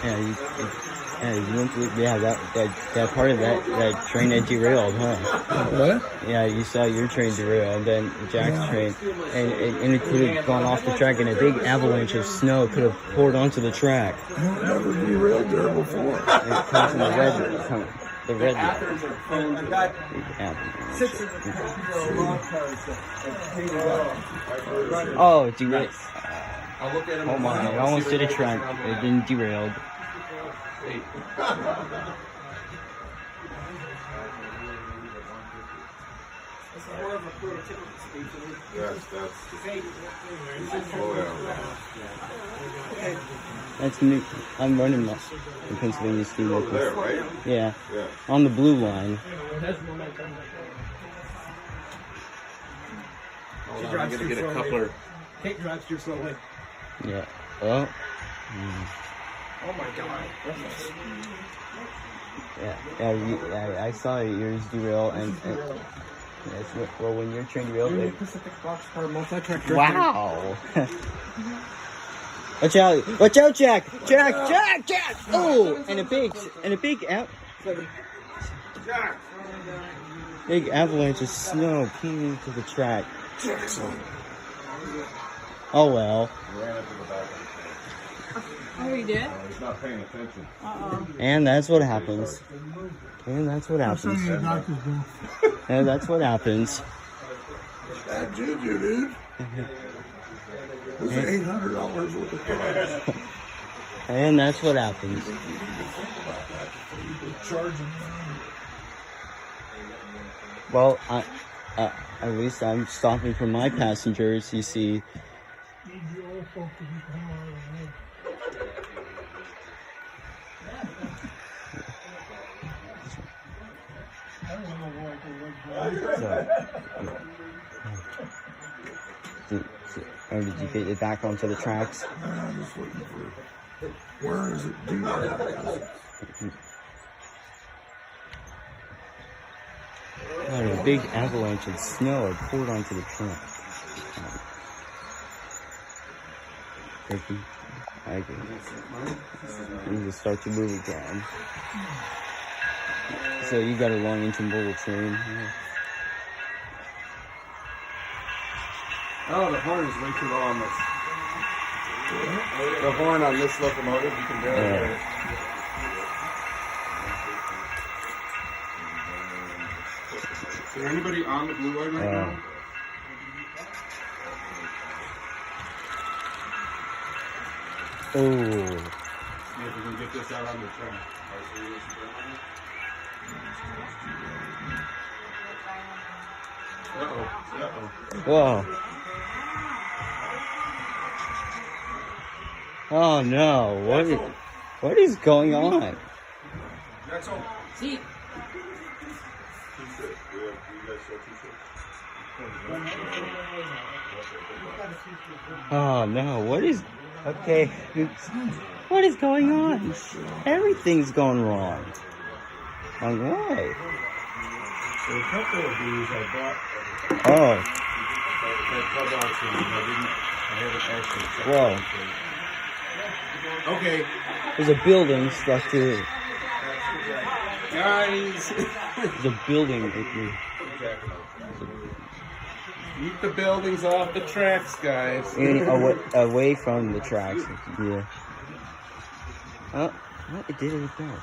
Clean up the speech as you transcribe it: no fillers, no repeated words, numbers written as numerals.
you went through, that part of that train that derailed, huh? What? Yeah, you saw your train derail, and then Jack's train, and it could have gone off the track, and a big avalanche of snow could have poured onto the track. I've never derailed there before. And it comes in the red line. Oh, derailed. Oh my, it almost did a track. It didn't derail. That's me. I'm running the Pennsylvania Steam Local. There, right? Yeah. On the blue line. She drives too slowly. Get a coupler. Kate drives too slowly. Yeah. Well. Oh my god. Yeah. I saw yours derail, and well, when your train derailed, Pacific Boxcar multi-track. wow. Watch out, Jack! Oh, and a big avalanche of snow came into the track. Oh well. Oh, you did? He's not paying attention. And that's what happens. And that's what happens. That did you, dude. It was $800 worth of cars. And that's what happens. Well, at least I'm stopping for my passengers, you see. Or did you get it back onto the tracks? I'm just looking for where is it derailed? A big avalanche of snow had poured onto the track. I agree. You just start to move again. So you got a long intermodal train. Yeah. Oh, the horn is way too low on this. The horn on this locomotive, you can barely hear it. Is there anybody on the blue line right now? Oh. See if we can get this out on the track. Whoa. Oh no, what is going on? See. Oh no, what is going on? Everything's going wrong. Like what? So a couple of these I bought. Oh. I Whoa. Okay. There's a building structure. Guys. There's a building right here. Keep the buildings off the tracks, guys. Away from the tracks. Yeah. Oh, it did it again.